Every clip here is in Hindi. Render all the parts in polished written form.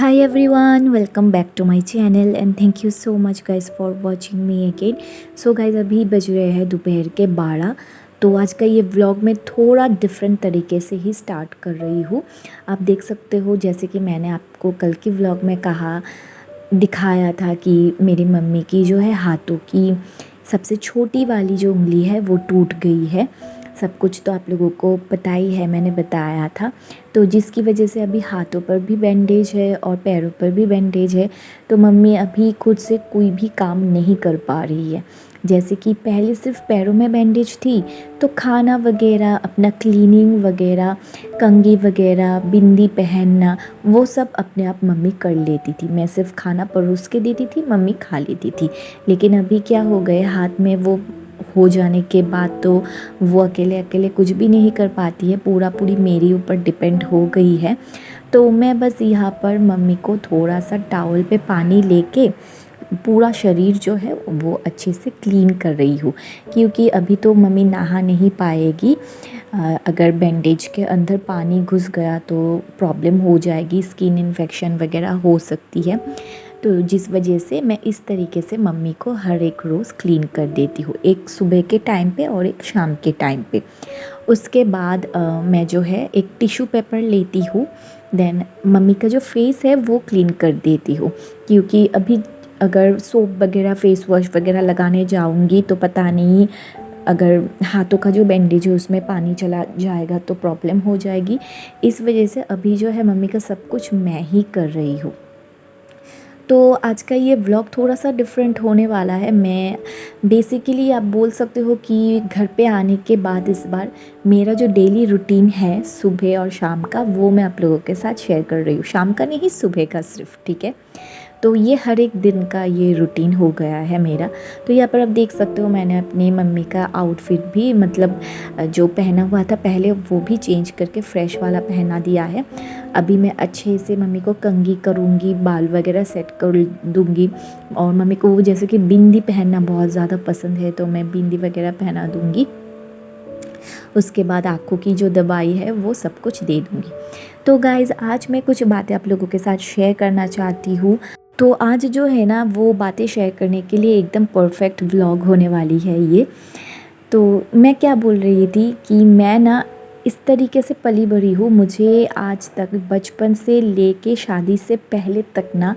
Hi everyone, welcome back to my channel and thank you so much guys for watching me again. So guys अभी बज रहे हैं दोपहर के 12। तो आज का ये व्लॉग मैं थोड़ा डिफरेंट तरीके से ही स्टार्ट कर रही हूँ। आप देख सकते हो जैसे कि मैंने आपको कल की व्लॉग में दिखाया था कि मेरी मम्मी की जो है हाथों की सबसे छोटी वाली जो उंगली है वो टूट गई है। सब कुछ तो आप लोगों को पता ही है, मैंने बताया था। तो जिसकी वजह से अभी हाथों पर भी बैंडेज है और पैरों पर भी बैंडेज है। तो मम्मी अभी खुद से कोई भी काम नहीं कर पा रही है। जैसे कि पहले सिर्फ पैरों में बैंडेज थी तो खाना वगैरह, अपना क्लीनिंग वगैरह, कंघी वगैरह, बिंदी पहनना, वो सब अपने आप मम्मी कर लेती थी। मैं सिर्फ खाना परोस के देती थी, मम्मी खा लेती थी। लेकिन अभी क्या हो गए, हाथ में वो हो जाने के बाद तो वो अकेले अकेले कुछ भी नहीं कर पाती है, पूरा पूरी मेरे ऊपर डिपेंड हो गई है। तो मैं बस यहाँ पर मम्मी को थोड़ा सा टॉवल पे पानी लेके पूरा शरीर जो है वो अच्छे से क्लीन कर रही हूँ, क्योंकि अभी तो मम्मी नहा नहीं पाएगी। अगर बैंडेज के अंदर पानी घुस गया तो प्रॉब्लम हो जाएगी, स्किन इन्फेक्शन वगैरह हो सकती है। तो जिस वजह से मैं इस तरीके से मम्मी को हर एक रोज़ क्लीन कर देती हूँ, एक सुबह के टाइम पे और एक शाम के टाइम पे। उसके बाद मैं जो है एक टिश्यू पेपर लेती हूँ, देन मम्मी का जो फेस है वो क्लीन कर देती हूँ। क्योंकि अभी अगर सोप वगैरह, फेस वॉश वगैरह लगाने जाऊँगी तो पता नहीं अगर हाथों का जो बैंडेज है उसमें पानी चला जाएगा तो प्रॉब्लम हो जाएगी। इस वजह से अभी जो है मम्मी का सब कुछ मैं ही कर रही हूँ। तो आज का ये व्लॉग थोड़ा-सा डिफरेंट होने वाला है। मैं बेसिकली आप बोल सकते हो कि घर पे आने के बाद इस बार मेरा जो डेली रूटीन है सुबह और शाम का, वो मैं आप लोगों के साथ शेयर कर रही हूँ। शाम का नहीं, सुबह का सिर्फ, ठीक है? तो ये हर एक दिन का ये रूटीन हो गया है मेरा। तो यहाँ पर आप देख सकते हो मैंने अपनी मम्मी का आउटफिट भी मतलब जो पहना हुआ था पहले वो भी चेंज करके फ्रेश वाला पहना दिया है। अभी मैं अच्छे से मम्मी को कंघी करूँगी, बाल वगैरह सेट कर दूँगी। और मम्मी को वो जैसे कि बिंदी पहनना बहुत ज़्यादा पसंद है तो मैं बिंदी वगैरह पहना दूँगी। उसके बाद आँखों की जो दवाई है वो सब कुछ दे दूँगी। तो गाइज़ आज मैं कुछ बातें आप लोगों के साथ शेयर करना चाहती हूँ। तो आज जो है ना वो बातें शेयर करने के लिए एकदम परफेक्ट व्लॉग होने वाली है ये। तो मैं क्या बोल रही थी कि मैं ना इस तरीके से पली बड़ी हूँ, मुझे आज तक बचपन से लेके शादी से पहले तक ना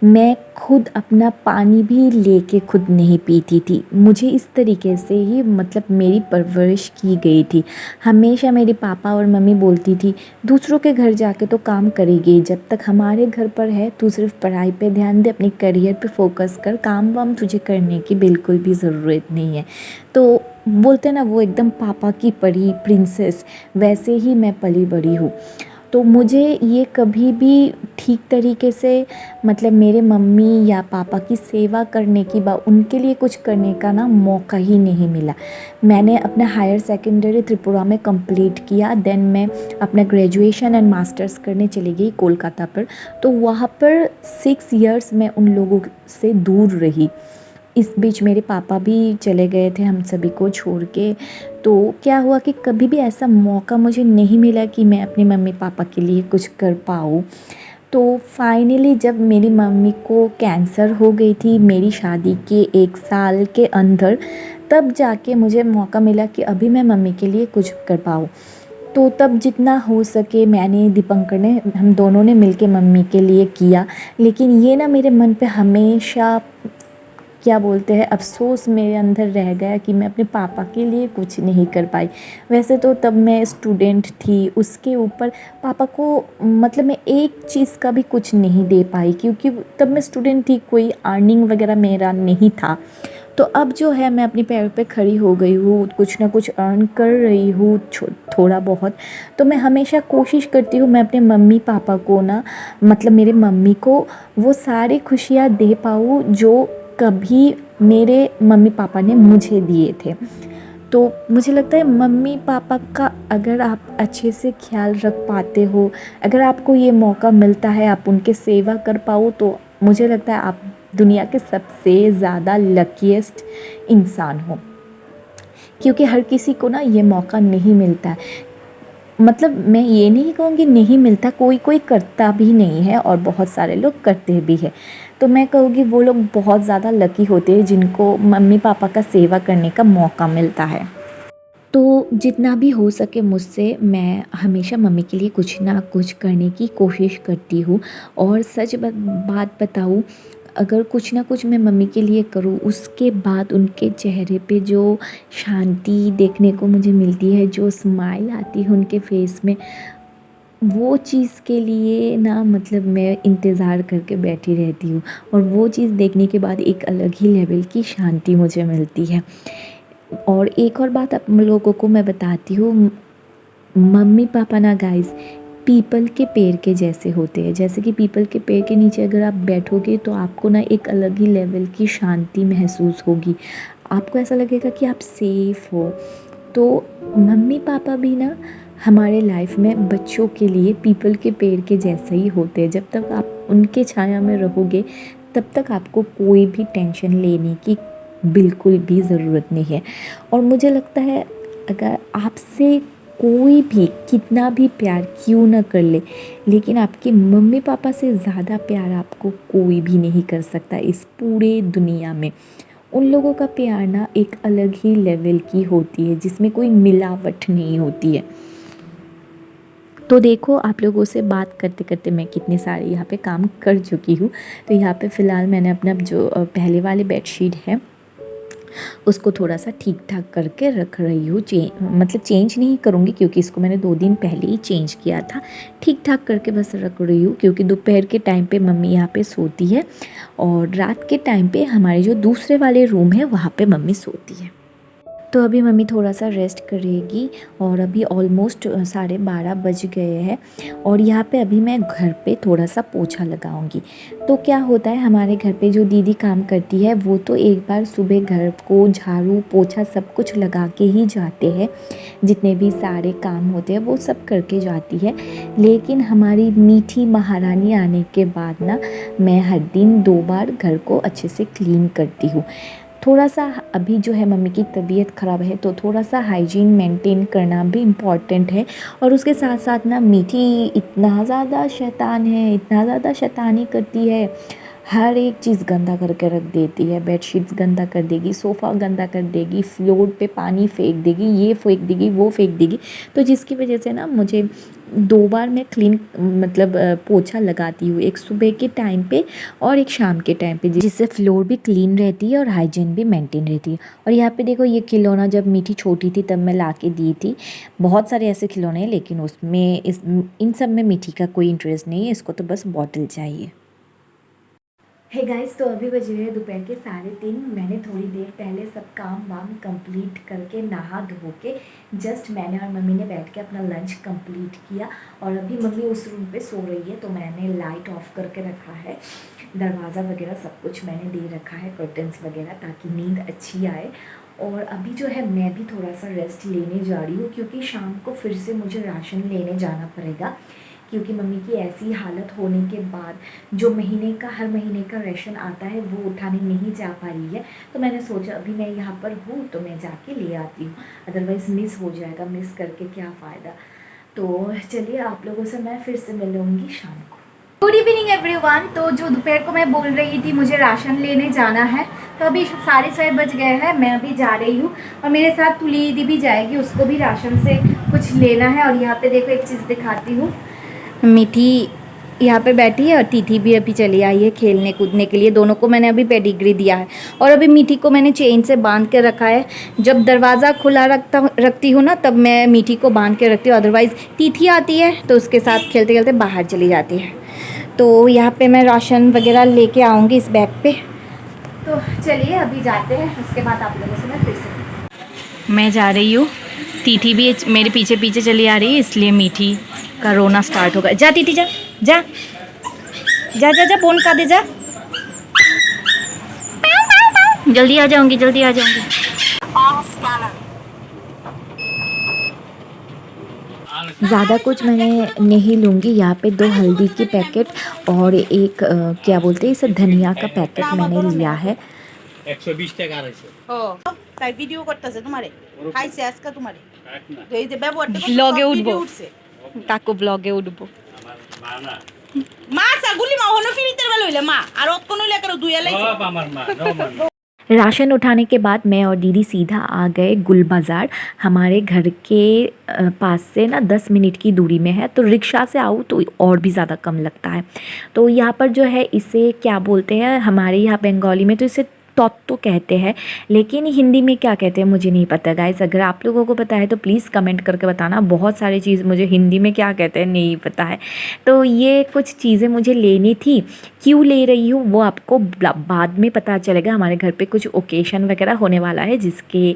मैं खुद अपना पानी भी लेके खुद नहीं पीती थी। मुझे इस तरीके से ही मतलब मेरी परवरिश की गई थी। हमेशा मेरे पापा और मम्मी बोलती थी दूसरों के घर जाके तो काम करेगी, जब तक हमारे घर पर है तू सिर्फ पढ़ाई पे ध्यान दे, अपने करियर पे फोकस कर, काम वाम तुझे करने की बिल्कुल भी ज़रूरत नहीं है। तो बोलते ना वो एकदम पापा की परी प्रिंसेस, वैसे ही मैं पली बड़ी हूँ। तो मुझे ये कभी भी ठीक तरीके से मतलब मेरे मम्मी या पापा की सेवा करने की उनके लिए कुछ करने का ना मौका ही नहीं मिला। मैंने अपना हायर सेकेंडरी त्रिपुरा में कंप्लीट किया, देन मैं अपना ग्रेजुएशन एंड मास्टर्स करने चली गई कोलकाता पर। तो वहाँ पर 6 इयर्स मैं उन लोगों से दूर रही। इस बीच मेरे पापा भी चले गए थे हम सभी को छोड़ के। तो क्या हुआ कि कभी भी ऐसा मौका मुझे नहीं मिला कि मैं अपने मम्मी पापा के लिए कुछ कर पाऊँ। तो फाइनली जब मेरी मम्मी को कैंसर हो गई थी मेरी शादी के 1 साल के अंदर, तब जाके मुझे मौका मिला कि अभी मैं मम्मी के लिए कुछ कर पाऊँ। तो तब जितना हो सके मैंने, दीपंकर ने, हम दोनों ने मिलके मम्मी के लिए किया। लेकिन ये ना मेरे मन पे हमेशा क्या बोलते हैं अफ़सोस मेरे अंदर रह गया कि मैं अपने पापा के लिए कुछ नहीं कर पाई। वैसे तो तब मैं स्टूडेंट थी, उसके ऊपर पापा को मतलब मैं एक चीज़ का भी कुछ नहीं दे पाई, क्योंकि तब मैं स्टूडेंट थी, कोई अर्निंग वगैरह मेरा नहीं था। तो अब जो है मैं अपने पैरों पे खड़ी हो गई हूँ, कुछ ना कुछ अर्न कर रही हूँ थोड़ा बहुत। तो मैं हमेशा कोशिश करती हूँ मैं अपने मम्मी पापा को ना मतलब मेरे मम्मी को वो सारी खुशियाँ दे पाऊँ जो कभी मेरे मम्मी पापा ने मुझे दिए थे। तो मुझे लगता है मम्मी पापा का अगर आप अच्छे से ख्याल रख पाते हो, अगर आपको ये मौका मिलता है आप उनके सेवा कर पाओ, तो मुझे लगता है आप दुनिया के सबसे ज़्यादा लकीएस्ट इंसान हो। क्योंकि हर किसी को ना ये मौका नहीं मिलता है। मतलब मैं ये नहीं कहूँगी नहीं मिलता, कोई कोई करता भी नहीं है और बहुत सारे लोग करते भी हैं। तो मैं कहूँगी वो लोग बहुत ज़्यादा लकी होते हैं जिनको मम्मी पापा का सेवा करने का मौका मिलता है। तो जितना भी हो सके मुझसे मैं हमेशा मम्मी के लिए कुछ ना कुछ करने की कोशिश करती हूँ। और सच बात बताऊँ, अगर कुछ ना कुछ मैं मम्मी के लिए करूँ, उसके बाद उनके चेहरे पे जो शांति देखने को मुझे मिलती है, जो स्माइल आती है उनके फेस में, वो चीज़ के लिए ना मतलब मैं इंतज़ार करके बैठी रहती हूँ। और वो चीज़ देखने के बाद एक अलग ही लेवल की शांति मुझे मिलती है। और एक और बात आप लोगों को मैं बताती हूँ, मम्मी पापा ना गाइस पीपल के पेड़ के जैसे होते हैं। जैसे कि पीपल के पेड़ के नीचे अगर आप बैठोगे तो आपको ना एक अलग ही लेवल की शांति महसूस होगी। आपको ऐसा लगेगा कि आप सेफ़ हो। तो मम्मी पापा भी ना हमारे लाइफ में बच्चों के लिए पीपल के पेड़ के जैसे ही होते हैं। जब तक आप उनके छाया में रहोगे तब तक आपको कोई भी टेंशन लेने की बिल्कुल भी ज़रूरत नहीं है। और मुझे लगता है अगर आपसे कोई भी कितना भी प्यार क्यों ना कर ले, लेकिन आपके मम्मी पापा से ज़्यादा प्यार आपको कोई भी नहीं कर सकता इस पूरे दुनिया में। उन लोगों का प्यार ना एक अलग ही लेवल की होती है जिसमें कोई मिलावट नहीं होती है। तो देखो आप लोगों से बात करते करते मैं कितने सारे यहाँ पे काम कर चुकी हूँ। तो यहाँ पे फ़िलहाल मैंने अपना जो पहले वाले बेडशीट है उसको थोड़ा सा ठीक ठाक करके रख रही हूँ। मतलब चेंज नहीं करूँगी क्योंकि इसको मैंने 2 दिन पहले ही चेंज किया था। ठीक ठाक करके बस रख रही हूँ क्योंकि दोपहर के टाइम पे मम्मी यहाँ पे सोती है और रात के टाइम पे हमारे जो दूसरे वाले रूम है वहाँ पे मम्मी सोती है। तो अभी मम्मी थोड़ा सा रेस्ट करेगी और अभी ऑलमोस्ट 12:30 बज गए हैं। और यहाँ पे अभी मैं घर पे थोड़ा सा पोछा लगाऊंगी। तो क्या होता है हमारे घर पे जो दीदी काम करती है वो तो एक बार सुबह घर को झाड़ू पोछा सब कुछ लगा के ही जाते हैं। जितने भी सारे काम होते हैं वो सब करके जाती है। लेकिन हमारी मीठी महारानी आने के बाद ना मैं हर दिन 2 बार घर को अच्छे से क्लीन करती हूँ। थोड़ा सा अभी जो है मम्मी की तबीयत ख़राब है तो थोड़ा सा हाइजीन मेंटेन करना भी इम्पॉर्टेंट है। और उसके साथ साथ ना मीठी इतना ज़्यादा शैतान है, इतना ज़्यादा शैतानी करती है, हर एक चीज़ गंदा करके रख देती है। बेडशीट्स गंदा कर देगी, सोफ़ा गंदा कर देगी, फ्लोर पे पानी फेंक देगी, ये फेंक देगी वो फेंक देगी। तो जिसकी वजह से ना मुझे 2 बार मैं क्लीन मतलब पोछा लगाती हूँ, एक सुबह के टाइम पे और एक शाम के टाइम पे, जिससे फ्लोर भी क्लीन रहती है और हाइजीन भी मेंटेन रहती है। और यहाँ पे देखो ये खिलौना जब मीठी छोटी थी तब मैं ला के दी थी। बहुत सारे ऐसे खिलौने हैं लेकिन उसमें इन सब में मीठी का कोई इंटरेस्ट नहीं है, इसको तो बस बॉटल चाहिए। हे गाइस, तो अभी बज रहे हैं दोपहर के 3:30। मैंने थोड़ी देर पहले सब काम वाम कंप्लीट करके नहा धो के जस्ट मैंने और मम्मी ने बैठ के अपना लंच कंप्लीट किया। और अभी मम्मी उस रूम पे सो रही है तो मैंने लाइट ऑफ करके रखा है, दरवाज़ा वगैरह सब कुछ मैंने दे रखा है, कर्टन्स वगैरह, ताकि नींद अच्छी आए। और अभी जो है मैं भी थोड़ा सा रेस्ट लेने जा रही हूँ क्योंकि शाम को फिर से मुझे राशन लेने जाना पड़ेगा। क्योंकि मम्मी की ऐसी हालत होने के बाद जो हर महीने का राशन आता है वो उठाने नहीं जा पा रही है। तो मैंने सोचा अभी मैं यहाँ पर हूँ तो मैं जाके ले आती हूँ, अदरवाइज़ मिस हो जाएगा, मिस करके क्या फ़ायदा। तो चलिए आप लोगों से मैं फिर से मिलूँगी शाम को। Good evening everyone. तो जो दोपहर को मैं बोल रही थी मुझे राशन लेने जाना है, तो अभी 6:30 बज गए हैं, मैं अभी जा रही हूँ और मेरे साथ तुली दीदी भी जाएगी, उसको भी राशन से कुछ लेना है। और यहाँ पे देखो एक चीज़ दिखाती हूँ, मीठी यहाँ पे बैठी है और तीथी भी अभी चली आई है खेलने कूदने के लिए। दोनों को मैंने अभी पेडिग्री दिया है और अभी मीठी को मैंने चेन से बांध के रखा है। जब दरवाज़ा खुला रखती हूँ ना तब मैं मीठी को बांध के रखती हूँ, अदरवाइज़ तीथी आती है तो उसके साथ खेलते खेलते बाहर चली जाती है। तो यहाँ पे मैं राशन वगैरह लेके आऊँगी इस बैग पे। तो चलिए अभी जाते हैं, उसके बाद आप लोगों से मैं फिर से मैं जा रही हूँ। तीथी भी मेरे पीछे पीछे चली आ रही है, इसलिए मीठी का रोना स्टार्ट होगा। जा तीथी जा जा जा जा जा, फोन का दे जा, जल्दी आ जाऊंगी, जल्दी आ जाऊंगी। ज़्यादा कुछ मैंने नहीं लूँगी। यहाँ पे 2 हल्दी की पैकेट और एक क्या बोलते हैं इसे, धनिया का पैकेट मैंने लिया है। 120 টাকা আড়াইশো। ও তাই ভিডিও করতেছে তোমারে খাইছে আজকে তোমারে এই যে ব্যবহারটা করছে, ব্লগে সব উঠবো। ভিডিও উঠছে। কাকু ব্লগে উঠবো। মা চাগুলি মা হনো ফিরিতের বেলা হইলে মা আর অতক্ষণ হইলে একারো দুই এলাই राशन उठाने के बाद मैं और दीदी सीधा आ गए गुल बाज़ार। हमारे घर के पास से ना 10 मिनट की दूरी में है, तो रिक्शा से आऊँ तो और भी ज़्यादा कम लगता है। तो यहाँ पर जो है इसे क्या बोलते हैं, हमारे यहाँ बंगाली में तो इसे तोत्तो कहते हैं, लेकिन हिंदी में क्या कहते हैं मुझे नहीं पता गाइस। अगर आप लोगों को पता है तो प्लीज़ कमेंट करके बताना। बहुत सारी चीज़ मुझे हिंदी में क्या कहते हैं नहीं पता है। तो ये कुछ चीज़ें मुझे लेनी थी, क्यों ले रही हूँ वो आपको बाद में पता चलेगा। हमारे घर पे कुछ ओकेशन वगैरह होने वाला है, जिसके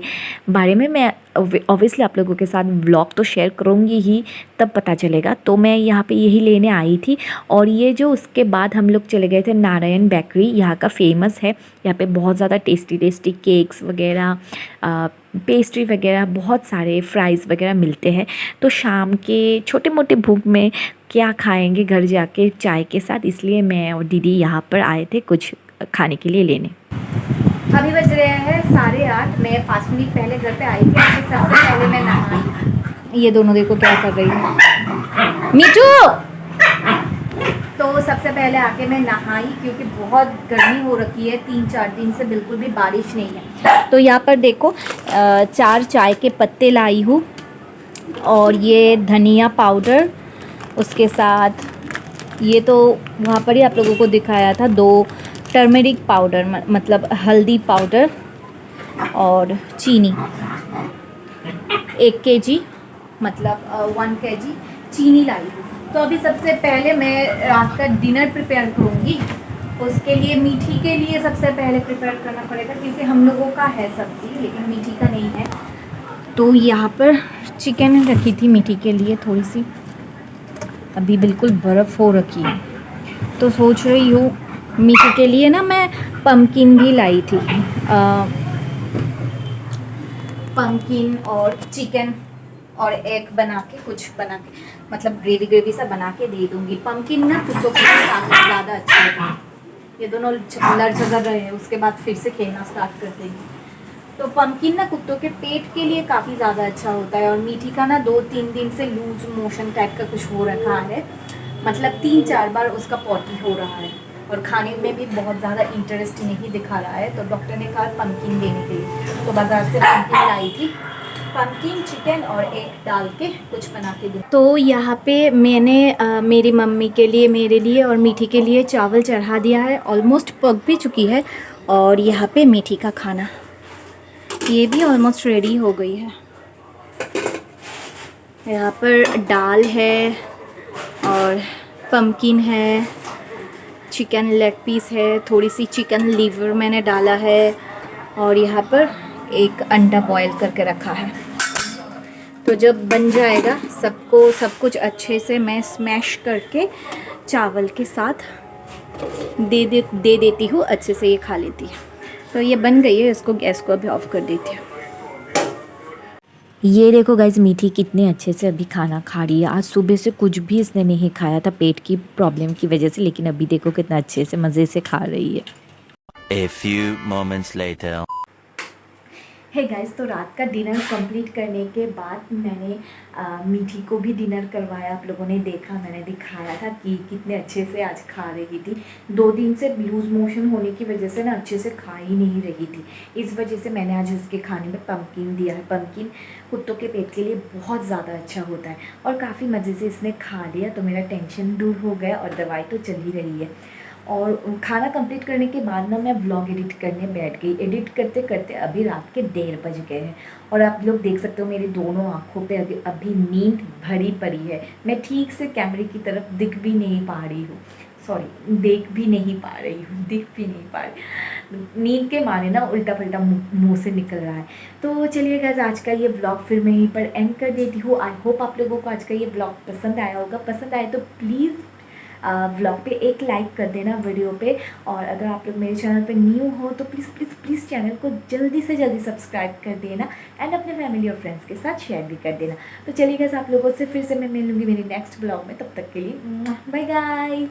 बारे में मैं ऑब्वियसली आप लोगों के साथ व्लॉग तो शेयर करूँगी ही, तब पता चलेगा। तो मैं यहाँ पे यही लेने आई थी। और ये जो उसके बाद हम लोग चले गए थे नारायण बेकरी, यहाँ का फेमस है। यहाँ पे बहुत ज़्यादा टेस्टी टेस्टी केक्स वगैरह, पेस्ट्री वगैरह, बहुत सारे फ्राइज़ वगैरह मिलते हैं। तो शाम के छोटे मोटे भूख में क्या खाएंगे घर जाके चाय के साथ, इसलिए मैं और दीदी यहाँ पर आए थे कुछ खाने के लिए लेने। अभी बज रहे हैं 8:30। मैं 5 मिनट पहले घर पे आई थी। सबसे पहले मैं नहाई। ये दोनों देखो क्या कर रही है, मीठू। तो सबसे पहले आके मैं नहाई, क्योंकि बहुत गर्मी हो रखी है, 3-4 दिन से बिल्कुल भी बारिश नहीं है। तो यहाँ पर देखो 4 चाय के पत्ते लाई हूँ, और ये धनिया पाउडर, उसके साथ ये तो वहाँ पर ही आप लोगों को दिखाया था, 2 टर्मरिक पाउडर मतलब हल्दी पाउडर, और चीनी 1 kg मतलब 1 kg चीनी लाई हूँ। तो अभी सबसे पहले मैं रात का डिनर प्रिपेयर करूँगी। उसके लिए मीठी के लिए सबसे पहले प्रिपेयर करना पड़ेगा, क्योंकि हम लोगों का है सब्ज़ी लेकिन मीठी का नहीं है। तो यहाँ पर चिकन रखी थी मीठी के लिए थोड़ी सी, अभी बिल्कुल बर्फ़ हो रखी है। तो सोच रही हूँ मीठी के लिए ना मैं पम्पकिन भी लाई थी, पम्पकिन और चिकन और एग बना के, कुछ बना के मतलब ग्रेवी सा बना के दे दूँगी। पम्पकिन ना कुत्तों के लिए ज़्यादा अच्छा है। ये दोनों लड़ झगड़ रहे हैं, उसके बाद फिर से खेलना स्टार्ट कर देंगे। तो पम्पकिन ना कुत्तों के पेट के लिए काफ़ी ज़्यादा अच्छा होता है। और मीठी का ना 2-3 दिन से लूज मोशन टाइप का कुछ हो रखा है, मतलब 3-4 बार उसका पॉटी हो रहा है, और खाने में भी बहुत ज़्यादा इंटरेस्ट नहीं दिखा रहा है। तो डॉक्टर ने कहा पम्पकिन देने के लिए, तो बाज़ार से पम्पकिन लाई थी। पम्पकिन, चिकन और एग डाल के कुछ बना के दूँ। तो यहाँ पे मैंने मेरी मम्मी के लिए, मेरे लिए और मीठी के लिए चावल चढ़ा दिया है। ऑलमोस्ट पक भी चुकी है। और यहाँ पे मीठी का खाना, ये भी ऑलमोस्ट रेडी हो गई है। यहाँ पर दाल है, और पम्पकिन है, चिकन लेग पीस है, थोड़ी सी चिकन लीवर मैंने डाला है, और यहाँ पर एक अंडा बॉईल करके रखा है। तो जब बन जाएगा सब कुछ अच्छे से मैं स्मैश करके चावल के साथ दे देती हूँ, अच्छे से ये खा लेती है। तो ये बन गई है, इसको गैस को अभी ऑफ कर देती हूँ। ये देखो गाइज मीठी कितने अच्छे से अभी खाना खा रही है। आज सुबह से कुछ भी इसने नहीं खाया था पेट की प्रॉब्लम की वजह से, लेकिन अभी देखो कितना अच्छे से मज़े से खा रही है। A few moments later. है गाइस, तो रात का डिनर कंप्लीट करने के बाद मैंने मीठी को भी डिनर करवाया। आप लोगों ने देखा, मैंने दिखाया था कि कितने अच्छे से आज खा रही थी। 2 दिन से लूज़ मोशन होने की वजह से ना अच्छे से खा ही नहीं रही थी। इस वजह से मैंने आज उसके खाने में पम्पकिन दिया है। पम्पकिन कुत्तों के पेट के लिए बहुत ज़्यादा अच्छा होता है, और काफ़ी मज़े से इसने खा लिया। तो मेरा टेंशन दूर हो गया, और दवाई तो चल ही रही है। और खाना कंप्लीट करने के बाद ना मैं व्लॉग एडिट करने बैठ गई। एडिट करते करते अभी रात के 1:30 बज गए हैं, और आप लोग देख सकते हो मेरी दोनों आँखों पे अभी नींद भरी पड़ी है। मैं ठीक से कैमरे की तरफ दिख भी नहीं पा रही हूँ, सॉरी देख भी नहीं पा रही हूँ, दिख भी नहीं पा रही। नींद के मारे ना उल्टा पल्टा मुँह से निकल रहा है। तो चलिए गाइस, आज का ये व्लॉग फिर मैं यहीं पर एंड कर देती हूँ। आई होप आप लोगों को आज का ये व्लॉग पसंद आया होगा। पसंद आए तो प्लीज़ व्लॉग पे एक लाइक कर देना वीडियो पे। और अगर आप लोग मेरे चैनल पे न्यू हो तो प्लीज़ प्लीज़ प्लीज़ चैनल को जल्दी से जल्दी सब्सक्राइब कर देना, एंड अपने फैमिली और फ्रेंड्स के साथ शेयर भी कर देना। तो चलिए गाइस, आप लोगों से फिर से मैं मिलूँगी मेरी नेक्स्ट व्लॉग में। तब तक के लिए बाय गाइस।